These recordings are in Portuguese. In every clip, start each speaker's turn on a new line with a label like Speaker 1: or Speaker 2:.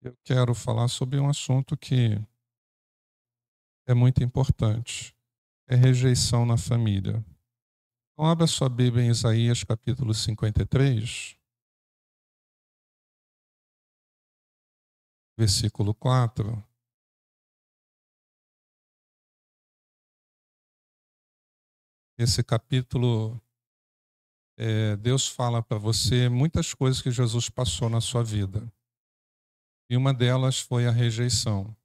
Speaker 1: Eu quero falar sobre um assunto que é muito importante. É rejeição na família. Então, abra sua Bíblia em Isaías capítulo 53, versículo 4. Esse capítulo, Deus fala para você muitas coisas que Jesus passou na sua vida. E uma delas foi a rejeição.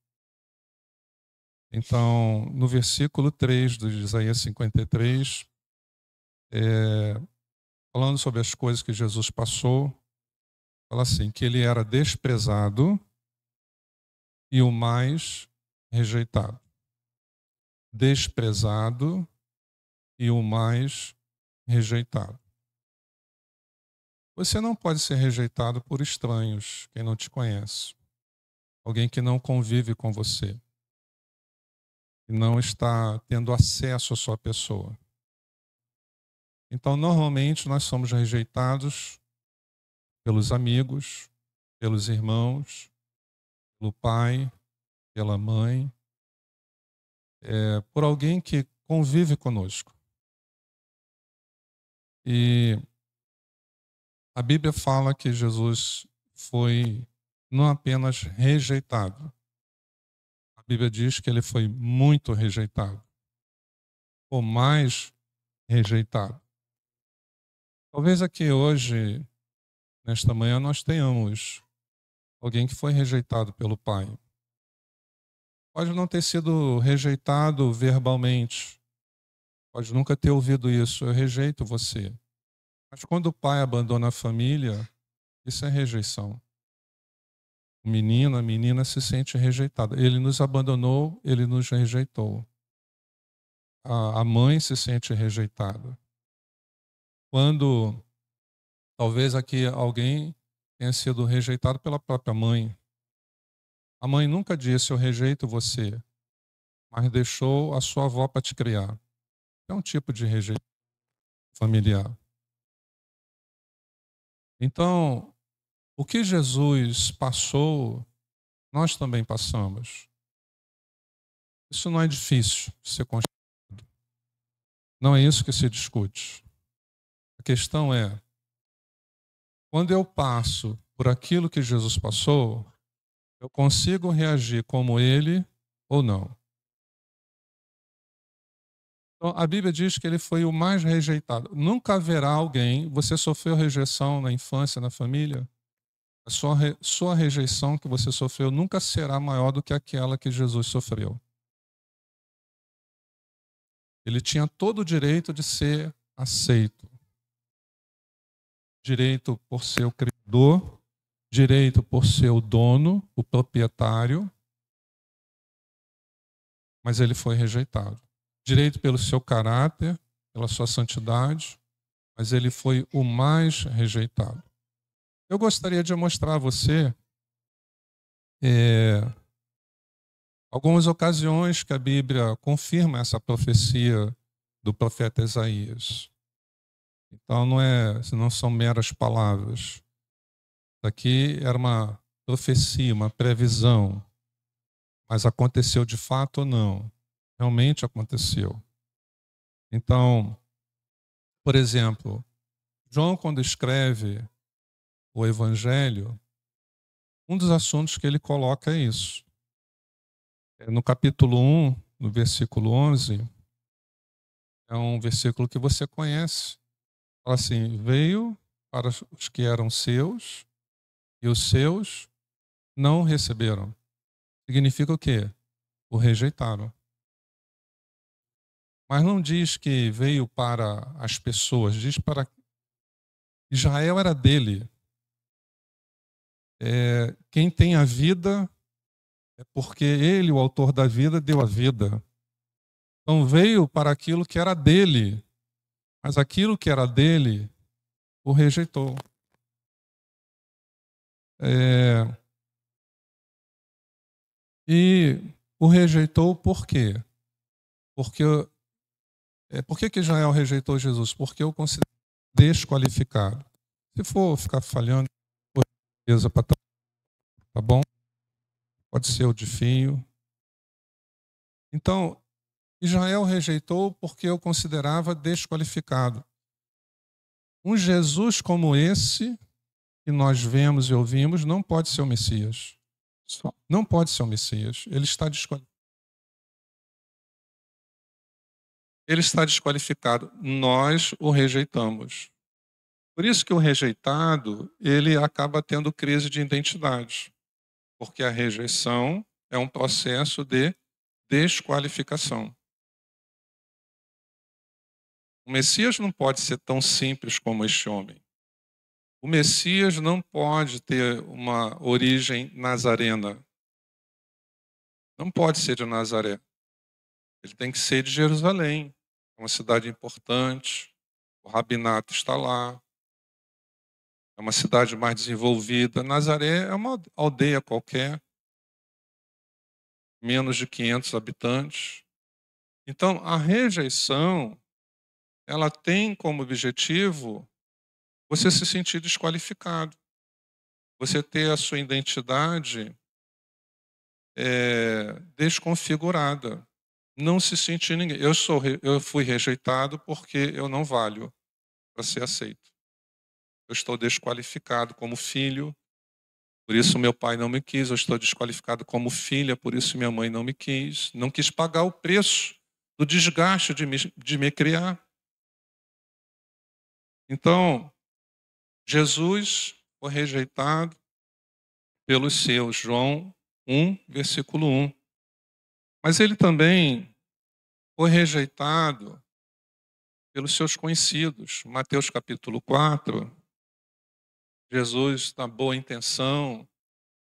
Speaker 1: Então, no versículo 3 de Isaías 53, falando sobre as coisas que Jesus passou, fala assim, que ele era desprezado e o mais rejeitado. Desprezado e o mais rejeitado. Você não pode ser rejeitado por estranhos, quem não te conhece. Alguém que não convive com você. E não está tendo acesso à sua pessoa. Então, normalmente, nós somos rejeitados pelos amigos, pelos irmãos, pelo pai, pela mãe, por alguém que convive conosco. E a Bíblia fala que Jesus foi não apenas rejeitado. A Bíblia diz que ele foi muito rejeitado. Ou mais rejeitado. Talvez aqui hoje, nesta manhã, nós tenhamos alguém que foi rejeitado pelo Pai. Pode não ter sido rejeitado verbalmente. Pode nunca ter ouvido isso. Eu rejeito você. Mas quando o pai abandona a família, isso é rejeição. O menino, a menina se sente rejeitada. Ele nos abandonou, ele nos rejeitou. A mãe se sente rejeitada. Quando talvez aqui alguém tenha sido rejeitado pela própria mãe. A mãe nunca disse, eu rejeito você, mas deixou a sua avó para te criar. É um tipo de rejeição familiar. Então, o que Jesus passou, nós também passamos. Isso não é difícil de ser construído. Não é isso que se discute. A questão é, quando eu passo por aquilo que Jesus passou, eu consigo reagir como ele ou não. Então, a Bíblia diz que ele foi o mais rejeitado. Nunca haverá alguém, você sofreu rejeição na infância, na família, a sua rejeição que você sofreu nunca será maior do que aquela que Jesus sofreu. Ele tinha todo o direito de ser aceito. Direito por ser o criador, direito por ser o dono, o proprietário, mas ele foi rejeitado. Direito pelo seu caráter, pela sua santidade, mas ele foi o mais rejeitado. Eu gostaria de mostrar a você algumas ocasiões que a Bíblia confirma essa profecia do profeta Isaías. Então não são meras palavras. Isso aqui era uma profecia, uma previsão. Mas aconteceu de fato ou não? Realmente aconteceu. Então, por exemplo, João, quando escreve o Evangelho, um dos assuntos que ele coloca é isso. No capítulo 1, no versículo 11, é um versículo que você conhece. Fala assim, veio para os que eram seus, e os seus não receberam. Significa o quê? O rejeitaram. Mas não diz que veio para as pessoas, diz para Israel era dele. Quem tem a vida é porque ele, o autor da vida, deu a vida. Então veio para aquilo que era dele, mas aquilo que era dele o rejeitou. E o rejeitou por quê? Por que Israel rejeitou Jesus? Porque eu considero desqualificado. Se for ficar falhando, beleza, tá bom? pode ser o de fio. Então, Israel rejeitou porque eu considerava desqualificado. Um Jesus como esse, que nós vemos e ouvimos, não pode ser o Messias. Não pode ser o Messias. Ele está desqualificado. Ele está desqualificado. Nós o rejeitamos. Por isso que o rejeitado, ele acaba tendo crise de identidade. Porque a rejeição é um processo de desqualificação. O Messias não pode ser tão simples como este homem. O Messias não pode ter uma origem nazarena. Não pode ser de Nazaré. Ele tem que ser de Jerusalém, uma cidade importante. O rabinato está lá. É uma cidade mais desenvolvida. Nazaré é uma aldeia qualquer, menos de 500 habitantes. Então, a rejeição, ela tem como objetivo você se sentir desqualificado. Você ter a sua identidade desconfigurada. Não se sentir ninguém. Eu fui rejeitado porque eu não valho para ser aceito. Eu estou desqualificado como filho, por isso meu pai não me quis. Eu estou desqualificado como filha, por isso minha mãe não me quis. Não quis pagar o preço do desgaste de me criar. Então, Jesus foi rejeitado pelos seus. João 1, versículo 1. Mas ele também foi rejeitado pelos seus conhecidos. Mateus capítulo 4, Jesus, na boa intenção,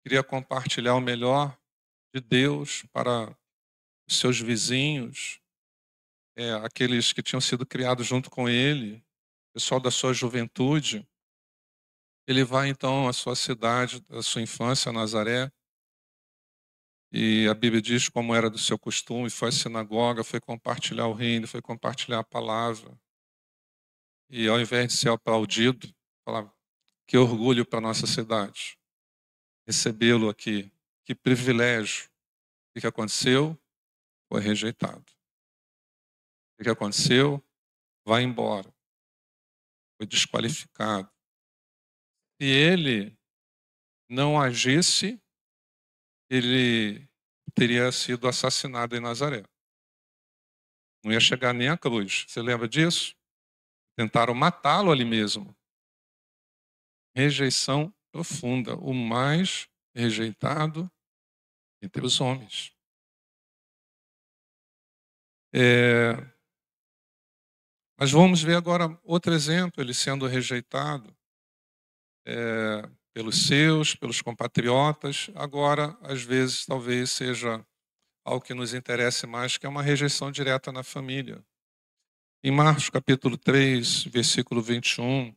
Speaker 1: queria compartilhar o melhor de Deus para os seus vizinhos, aqueles que tinham sido criados junto com ele, pessoal da sua juventude. Ele vai então à sua cidade, à sua infância, Nazaré, e a Bíblia diz como era do seu costume, foi à sinagoga, foi compartilhar o reino, foi compartilhar a palavra. E ao invés de ser aplaudido, falava: que orgulho para a nossa cidade recebê-lo aqui, que privilégio. O que aconteceu? Foi rejeitado. O que aconteceu? Vai embora. Foi desqualificado. Se ele não agisse, ele teria sido assassinado em Nazaré. Não ia chegar nem à cruz. Você lembra disso? Tentaram matá-lo ali mesmo. Rejeição profunda. O mais rejeitado entre os homens. Mas vamos ver agora outro exemplo, ele sendo rejeitado pelos seus, pelos compatriotas. Agora, às vezes, talvez seja algo que nos interesse mais, que é uma rejeição direta na família. Em Marcos capítulo 3, versículo 21,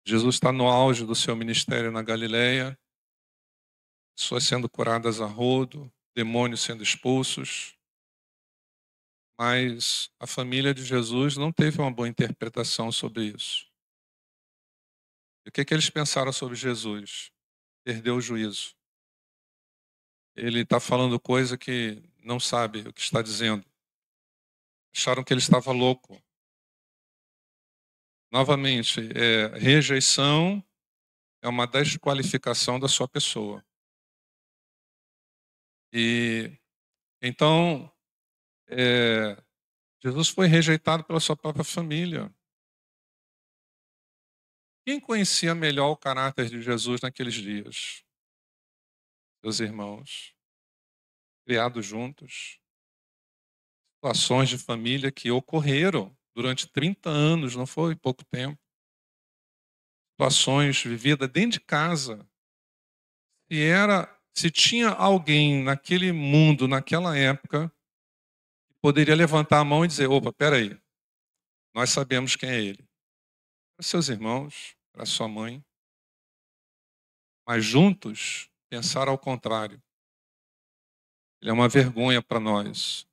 Speaker 1: Jesus está no auge do seu ministério na Galileia, pessoas sendo curadas a rodo, demônios sendo expulsos. Mas a família de Jesus não teve uma boa interpretação sobre isso. E o que eles pensaram sobre Jesus? Perdeu o juízo. Ele está falando coisa que não sabe o que está dizendo. Acharam que ele estava louco. Novamente, rejeição é uma desqualificação da sua pessoa. E então, Jesus foi rejeitado pela sua própria família. Quem conhecia melhor o caráter de Jesus naqueles dias? Seus irmãos, criados juntos. Situações de família que ocorreram durante 30 anos, não foi pouco tempo. Situações vividas dentro de casa. Se tinha alguém naquele mundo, naquela época, que poderia levantar a mão e dizer: opa, peraí, nós sabemos quem é ele. Para seus irmãos, para sua mãe. Mas juntos, pensaram ao contrário. Ele é uma vergonha para nós.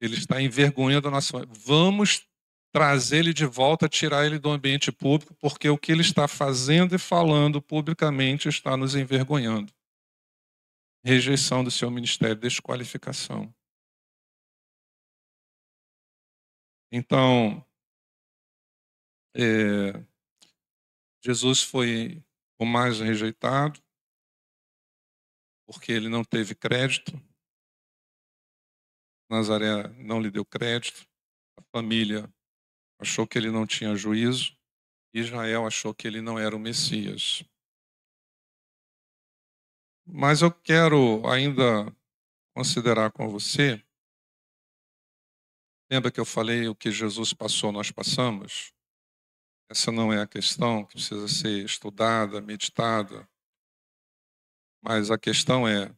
Speaker 1: Ele está envergonhando a nossa. Vamos trazer ele de volta, tirar ele do ambiente público, porque o que ele está fazendo e falando publicamente está nos envergonhando. Rejeição do seu ministério, desqualificação. Então, Jesus foi o mais rejeitado, porque ele não teve crédito. Nazaré não lhe deu crédito. A família achou que ele não tinha juízo. Israel achou que ele não era o Messias. Mas eu quero ainda considerar com você. Lembra que eu falei o que Jesus passou, nós passamos? Essa não é a questão que precisa ser estudada, meditada. Mas a questão é,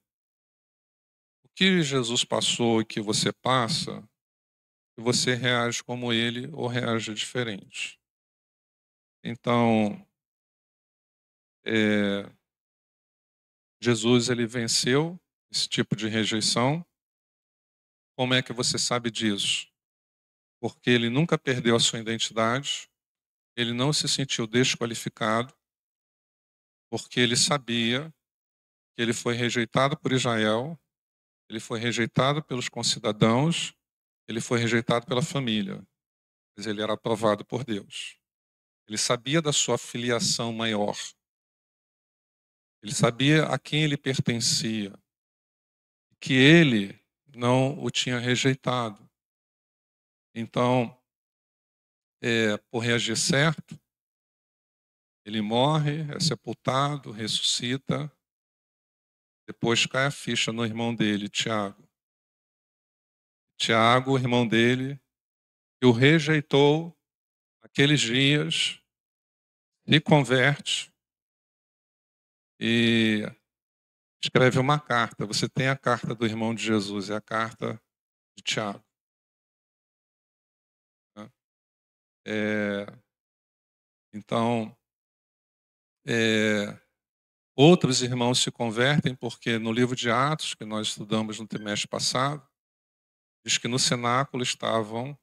Speaker 1: o que Jesus passou e que você passa, e você reage como ele ou reage diferente. Então, Jesus ele venceu esse tipo de rejeição. Como é que você sabe disso? Porque ele nunca perdeu a sua identidade, ele não se sentiu desqualificado, porque ele sabia que ele foi rejeitado por Israel, ele foi rejeitado pelos concidadãos, ele foi rejeitado pela família, mas ele era aprovado por Deus. Ele sabia da sua filiação maior. Ele sabia a quem ele pertencia, que ele não o tinha rejeitado. Então, por reagir certo, ele morre, é sepultado, ressuscita. Depois cai a ficha no irmão dele, Tiago. Tiago, o irmão dele, que o rejeitou naqueles dias, se converte e escreve uma carta. Você tem a carta do irmão de Jesus, é a carta de Tiago. Então, outros irmãos se convertem porque no livro de Atos, que nós estudamos no trimestre passado, diz que no cenáculo estavam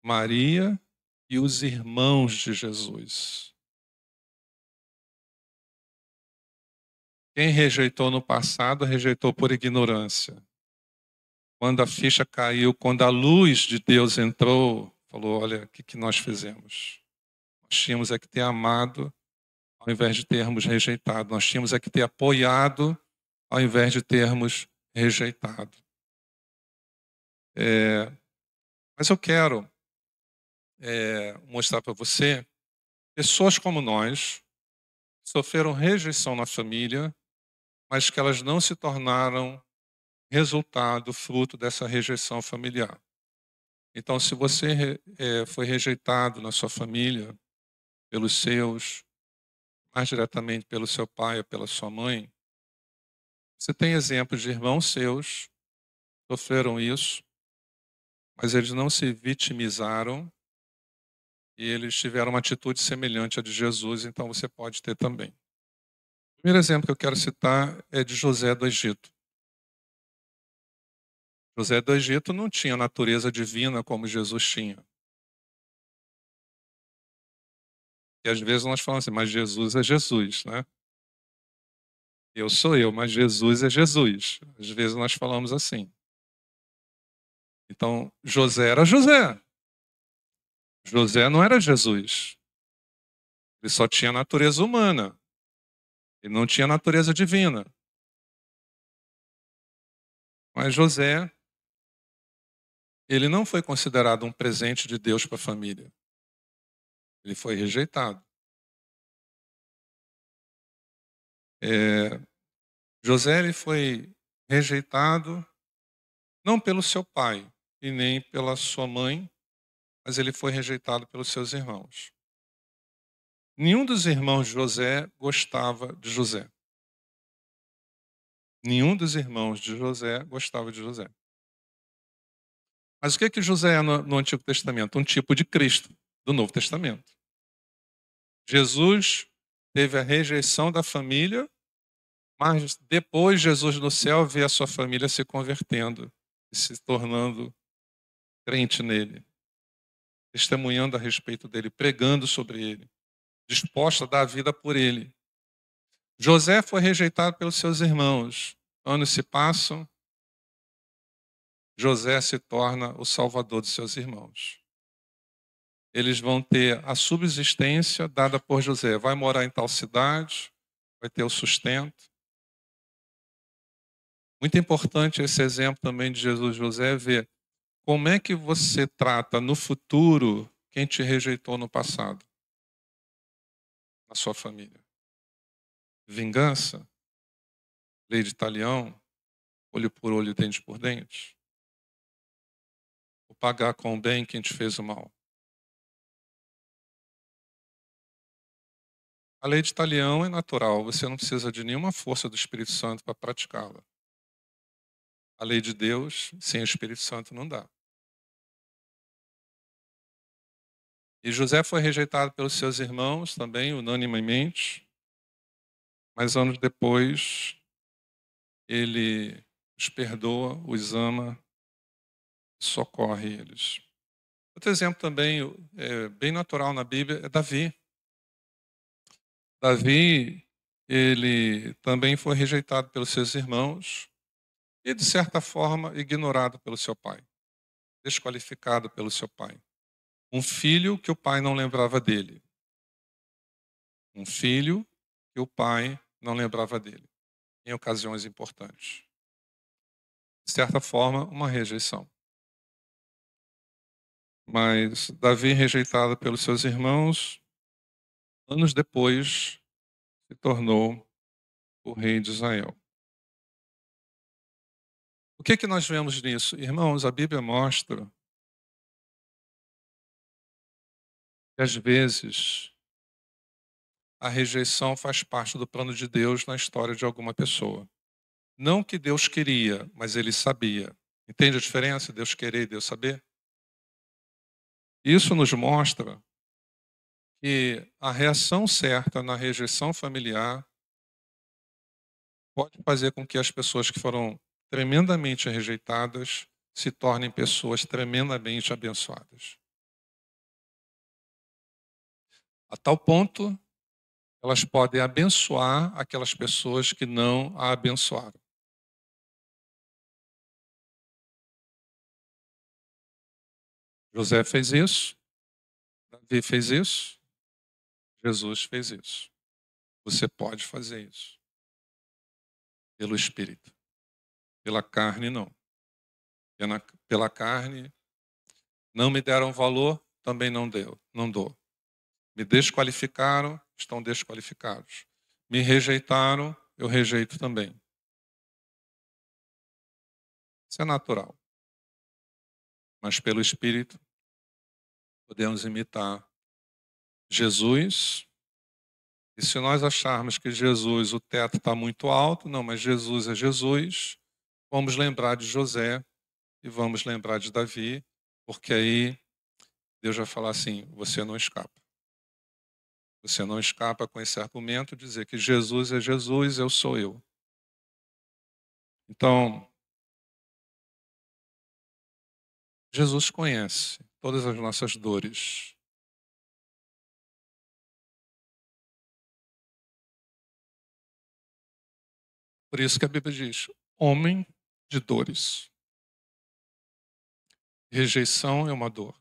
Speaker 1: Maria e os irmãos de Jesus. Quem rejeitou no passado, rejeitou por ignorância. Quando a ficha caiu, quando a luz de Deus entrou, falou, olha, o que nós fizemos? Nós tínhamos que ter amado ao invés de termos rejeitado. Nós tínhamos que ter apoiado ao invés de termos rejeitado. Mas eu quero mostrar para você pessoas como nós que sofreram rejeição na família, mas que elas não se tornaram resultado, fruto dessa rejeição familiar. Então, se você foi rejeitado na sua família, pelos seus, mais diretamente pelo seu pai ou pela sua mãe, você tem exemplos de irmãos seus que sofreram isso, mas eles não se vitimizaram e eles tiveram uma atitude semelhante à de Jesus, então você pode ter também. O primeiro exemplo que eu quero citar é de José do Egito. José do Egito não tinha natureza divina como Jesus tinha. E às vezes nós falamos assim, mas Jesus é Jesus, né? Eu sou eu, mas Jesus é Jesus. Às vezes nós falamos assim. Então, José era José. José não era Jesus. Ele só tinha natureza humana. Ele não tinha natureza divina. Mas José, ele não foi considerado um presente de Deus para a família. Ele foi rejeitado. José ele foi rejeitado não pelo seu pai e nem pela sua mãe, mas ele foi rejeitado pelos seus irmãos. Nenhum dos irmãos de José gostava de José. Nenhum dos irmãos de José gostava de José. Mas o que José é no Antigo Testamento? Um tipo de Cristo do Novo Testamento. Jesus teve a rejeição da família, mas depois Jesus no céu vê a sua família se convertendo e se tornando crente nele. testemunhando a respeito dele, pregando sobre ele, disposta a dar a vida por ele. José foi rejeitado pelos seus irmãos. Anos se passam, José se torna o salvador de seus irmãos. Eles vão ter a subsistência dada por José. Vai morar em tal cidade, vai ter o sustento. Muito importante esse exemplo também de Jesus e José, ver como é que você trata no futuro quem te rejeitou no passado, na sua família. Vingança, lei de talião, olho por olho, dente por dente. Ou pagar com o bem quem te fez o mal. A lei de talião é natural, você não precisa de nenhuma força do Espírito Santo para praticá-la. A lei de Deus, sem o Espírito Santo, não dá. E José foi rejeitado pelos seus irmãos também, unanimemente, mas anos depois ele os perdoa, os ama, socorre eles. Outro exemplo também, bem natural na Bíblia, é Davi. Davi, ele também foi rejeitado pelos seus irmãos e, de certa forma, ignorado pelo seu pai, desqualificado pelo seu pai. Um filho que o pai não lembrava dele. Um filho que o pai não lembrava dele, em ocasiões importantes. De certa forma, uma rejeição. Mas Davi, rejeitado pelos seus irmãos, anos depois, se tornou o rei de Israel. O que é que nós vemos nisso? Irmãos, a Bíblia mostra que às vezes a rejeição faz parte do plano de Deus na história de alguma pessoa. Não que Deus queria, mas ele sabia. Entende a diferença? Deus querer e Deus saber? Isso nos mostra que a reação certa na rejeição familiar pode fazer com que as pessoas que foram tremendamente rejeitadas se tornem pessoas tremendamente abençoadas. A tal ponto, elas podem abençoar aquelas pessoas que não a abençoaram. José fez isso, Davi fez isso, Jesus fez isso. Você pode fazer isso. Pelo Espírito. Pela carne, não. Pela carne, não me deram valor, também não dou. Me desqualificaram, estão desqualificados. Me rejeitaram, eu rejeito também. Isso é natural. Mas pelo Espírito, podemos imitar Jesus. E se nós acharmos que Jesus, o teto está muito alto, não, mas Jesus é Jesus, vamos lembrar de José e vamos lembrar de Davi, porque aí Deus vai falar assim: você não escapa. Você não escapa com esse argumento, dizer que Jesus é Jesus, eu sou eu. Então, Jesus conhece todas as nossas dores. Por isso que a Bíblia diz: homem de dores. Rejeição é uma dor.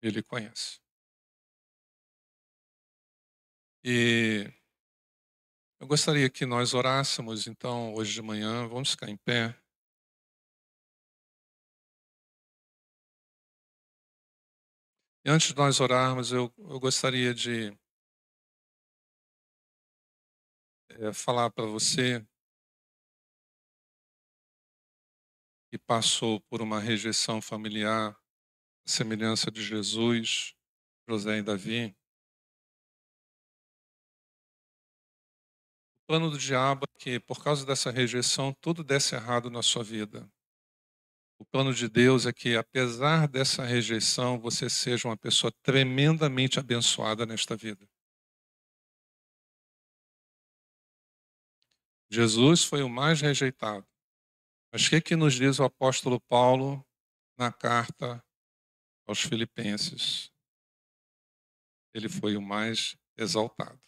Speaker 1: Ele conhece. E eu gostaria que nós orássemos, então, hoje de manhã. Vamos ficar em pé. E antes de nós orarmos, eu gostaria de falar para você que passou por uma rejeição familiar, a semelhança de Jesus, José e Davi. O plano do diabo é que, por causa dessa rejeição, tudo desse errado na sua vida. O plano de Deus é que, apesar dessa rejeição, você seja uma pessoa tremendamente abençoada nesta vida. Jesus foi o mais rejeitado. Mas o que nos diz o apóstolo Paulo na carta aos Filipenses, ele foi o mais exaltado.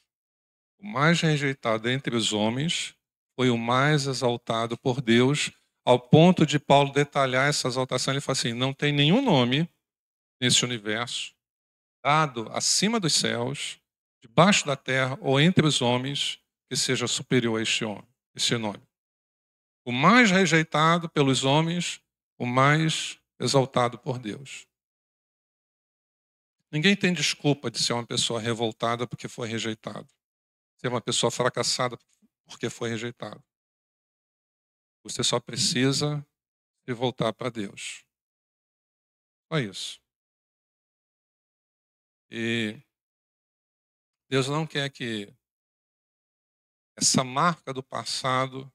Speaker 1: O mais rejeitado entre os homens foi o mais exaltado por Deus, ao ponto de Paulo detalhar essa exaltação. Ele fala assim: não tem nenhum nome nesse universo dado acima dos céus, debaixo da terra ou entre os homens que seja superior a este nome. O mais rejeitado pelos homens, o mais exaltado por Deus. Ninguém tem desculpa de ser uma pessoa revoltada porque foi rejeitado. Ser uma pessoa fracassada porque foi rejeitado. Você só precisa se voltar para Deus. Só isso. E Deus não quer que essa marca do passado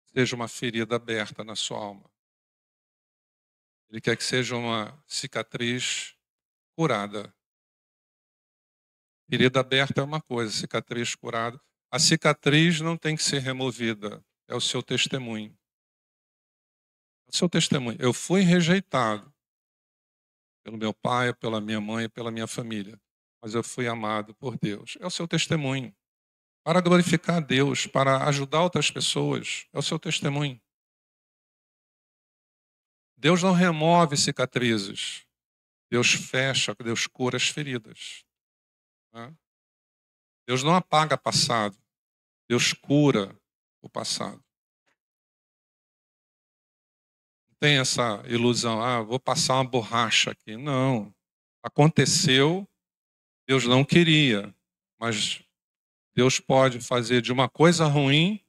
Speaker 1: seja uma ferida aberta na sua alma. Ele quer que seja uma cicatriz curada. Ferida aberta é uma coisa, cicatriz curada. A cicatriz não tem que ser removida, é o seu testemunho. É o seu testemunho. Eu fui rejeitado pelo meu pai, pela minha mãe, pela minha família, mas eu fui amado por Deus. É o seu testemunho. Para glorificar a Deus, para ajudar outras pessoas, é o seu testemunho. Deus não remove cicatrizes. Deus fecha, Deus cura as feridas. Deus não apaga passado. Deus cura o passado. Não tem essa ilusão, vou passar uma borracha aqui. Não. Aconteceu, Deus não queria, mas Deus pode fazer de uma coisa ruim.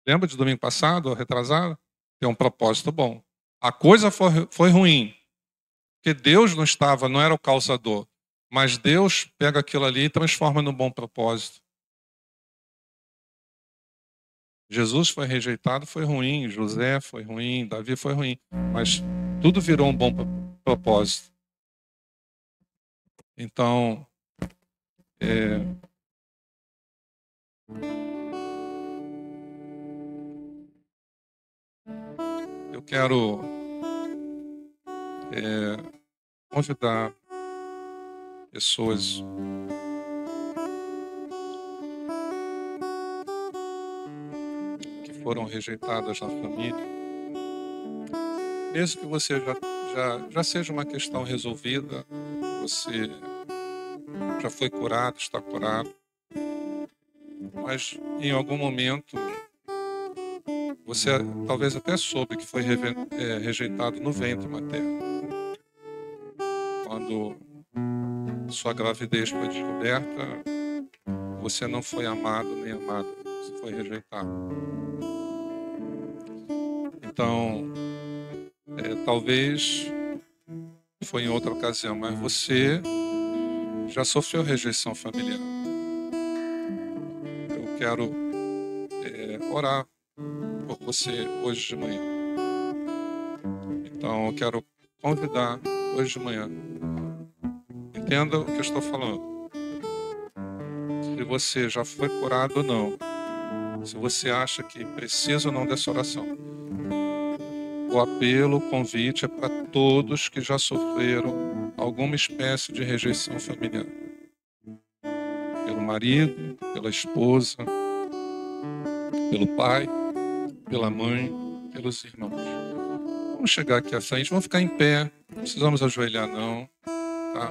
Speaker 1: Lembra de domingo passado, ou retrasado? Tem um propósito bom. A coisa foi ruim, porque Deus não era o causador, mas Deus pega aquilo ali e transforma num bom propósito. Jesus foi rejeitado, foi ruim, José foi ruim, Davi foi ruim, mas tudo virou um bom propósito. Então, eu quero convidar pessoas que foram rejeitadas na família, mesmo que você já seja uma questão resolvida, você já foi curado, está curado, mas em algum momento você talvez até soube que foi rejeitado no ventre materno. Quando sua gravidez foi descoberta, você não foi amado nem amada, você foi rejeitado. Então, talvez foi em outra ocasião, mas você já sofreu rejeição familiar. Eu quero orar por você hoje de manhã. Então, eu quero convidar hoje de manhã. Entenda o que eu estou falando. Se você já foi curado ou não, se você acha que precisa ou não dessa oração, o apelo, o convite é para todos que já sofreram alguma espécie de rejeição familiar. Pelo marido, pela esposa, pelo pai, pela mãe, pelos irmãos. Vamos chegar aqui à frente, vamos ficar em pé, não precisamos ajoelhar não, tá?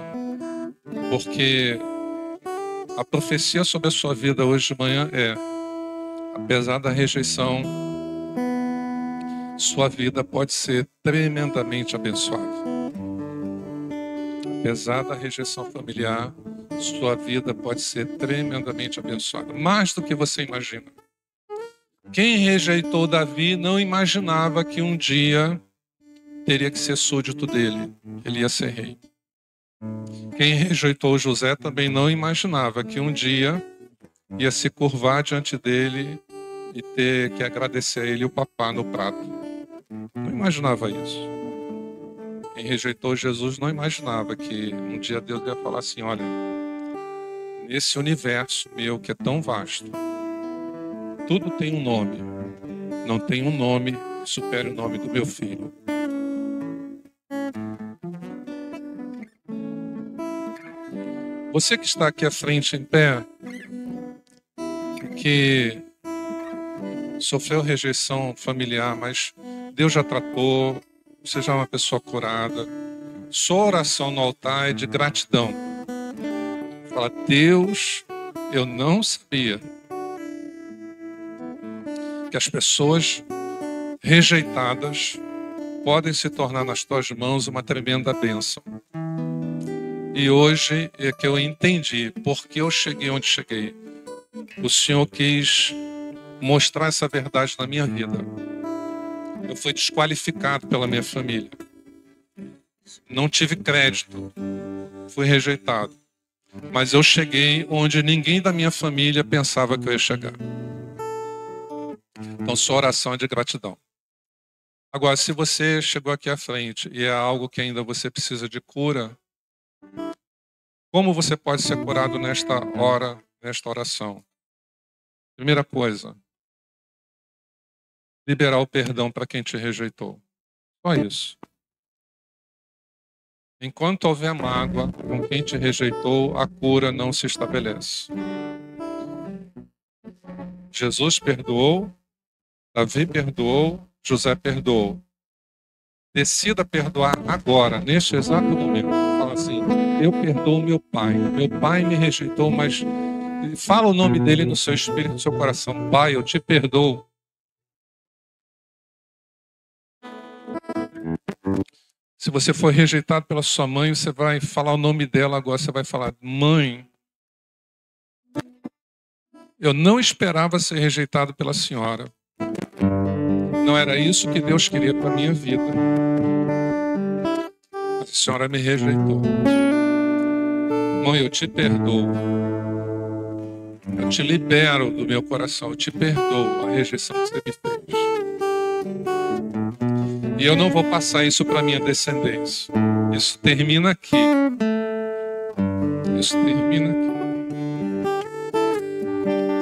Speaker 1: Porque a profecia sobre a sua vida hoje de manhã apesar da rejeição, sua vida pode ser tremendamente abençoada. Apesar da rejeição familiar, sua vida pode ser tremendamente abençoada, mais do que você imagina. Quem rejeitou Davi não imaginava que um dia teria que ser súdito dele, ele ia ser rei. Quem rejeitou José também não imaginava que um dia ia se curvar diante dele e ter que agradecer a ele o papá no prato. Não imaginava isso. Quem rejeitou Jesus não imaginava que um dia Deus ia falar assim: olha, nesse universo meu que é tão vasto, tudo tem um nome. Não tem um nome que supere o nome do meu filho. Você que está aqui à frente em pé, que sofreu rejeição familiar, mas Deus já tratou, você já é uma pessoa curada. Sua oração no altar é de gratidão. Fala, Deus, eu não sabia que as pessoas rejeitadas podem se tornar nas tuas mãos uma tremenda bênção. E hoje é que eu entendi por que eu cheguei onde cheguei. O Senhor quis mostrar essa verdade na minha vida. Eu fui desqualificado pela minha família. Não tive crédito. Fui rejeitado. Mas eu cheguei onde ninguém da minha família pensava que eu ia chegar. Então, sua oração é de gratidão. Agora, se você chegou aqui à frente e é algo que ainda você precisa de cura, como você pode ser curado nesta hora, nesta oração? Primeira coisa, liberar o perdão para quem te rejeitou. Só isso. Enquanto houver mágoa com quem te rejeitou, a cura não se estabelece. Jesus perdoou, Davi perdoou, José perdoou. Decida perdoar agora, neste exato momento. Fala assim, eu perdoo meu pai. Meu pai me rejeitou, mas fala o nome dele no seu espírito, no seu coração. Pai, eu te perdoo. Se você for rejeitado pela sua mãe, você vai falar o nome dela agora. Você vai falar, mãe, eu não esperava ser rejeitado pela senhora. Não era isso que Deus queria para a minha vida. Mas a senhora me rejeitou. Mãe, eu te perdoo. Eu te libero do meu coração. Eu te perdoo a rejeição que você me fez. E eu não vou passar isso para minha descendência. Isso termina aqui. Isso termina aqui.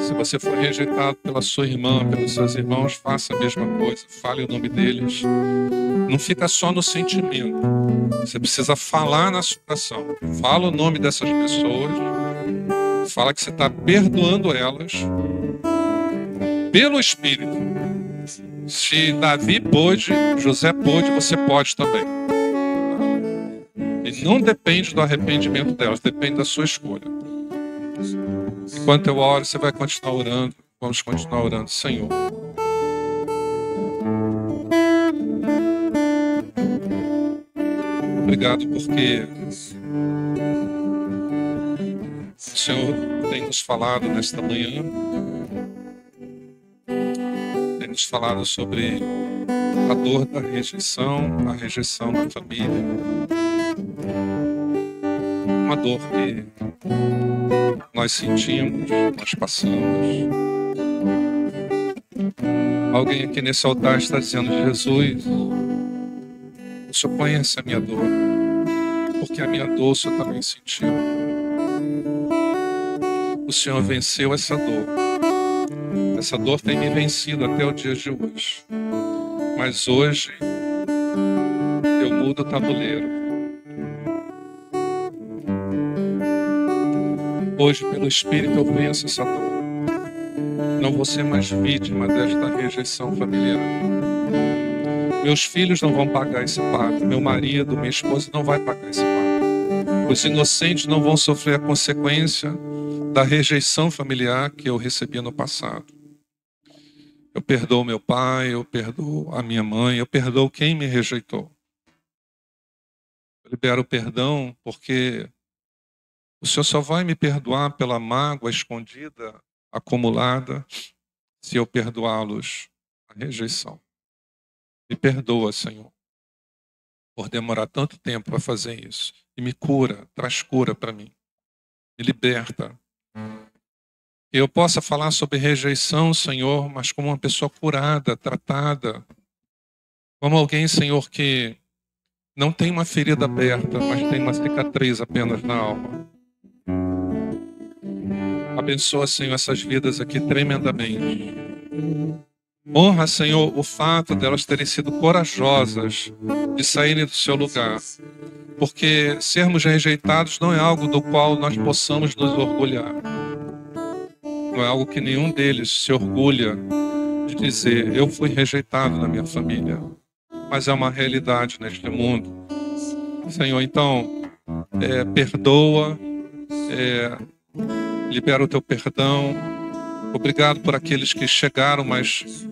Speaker 1: Se você for rejeitado pela sua irmã, pelos seus irmãos, faça a mesma coisa. Fale o nome deles. Não fica só no sentimento. Você precisa falar na sua oração. Fala o nome dessas pessoas. Fala que você está perdoando elas pelo Espírito. Se Davi pôde, José pôde, você pode também. E não depende do arrependimento delas, depende da sua escolha. Enquanto eu oro, você vai continuar orando. Vamos continuar orando. Senhor, obrigado porque o Senhor tem nos falado nesta manhã. Tem nos falado sobre a dor da rejeição, a rejeição da família. Uma dor que nós sentimos, nós passamos. Alguém aqui nesse altar está dizendo, Jesus, o Senhor conhece a minha dor, porque a minha dor o Senhor também sentiu. O Senhor venceu essa dor. Essa dor tem me vencido até o dia de hoje. Mas hoje eu mudo o tabuleiro. Hoje, pelo Espírito, eu venço essa dor. Não vou ser mais vítima desta rejeição familiar. Meus filhos não vão pagar esse pato. Meu marido, minha esposa não vai pagar esse pato. Os inocentes não vão sofrer a consequência da rejeição familiar que eu recebi no passado. Eu perdoo meu pai, eu perdoo a minha mãe, eu perdoo quem me rejeitou. Eu libero o perdão porque o Senhor só vai me perdoar pela mágoa escondida, acumulada, se eu perdoá-los a rejeição. Me perdoa, Senhor, por demorar tanto tempo para fazer isso. E me cura, traz cura para mim. Me liberta. Que eu possa falar sobre rejeição, Senhor, mas como uma pessoa curada, tratada. Como alguém, Senhor, que não tem uma ferida aberta, mas tem uma cicatriz apenas na alma. Abençoa, Senhor, essas vidas aqui tremendamente. Honra, Senhor, o fato delas terem sido corajosas de saírem do seu lugar. porque sermos rejeitados não é algo do qual nós possamos nos orgulhar. Não é algo que nenhum deles se orgulha de dizer, eu fui rejeitado na minha família. Mas é uma realidade neste mundo. Senhor, então, perdoa, libera o teu perdão. Obrigado por aqueles que chegaram, mas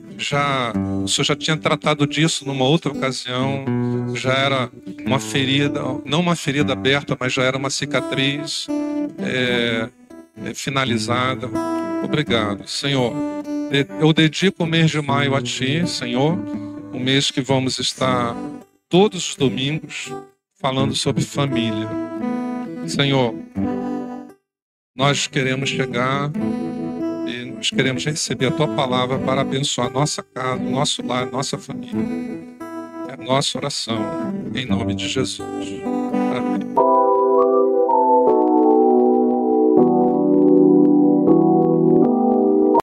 Speaker 1: o Senhor já tinha tratado disso numa outra ocasião. Já era uma ferida, não uma ferida aberta, mas já era uma cicatriz finalizada. Obrigado, Senhor. Eu dedico o mês de maio a Ti, Senhor. Um mês que vamos estar todos os domingos falando sobre família. Senhor, nós queremos chegar e nós queremos receber a Tua palavra para abençoar a nossa casa, o nosso lar, a nossa família. É a nossa oração, em nome de Jesus.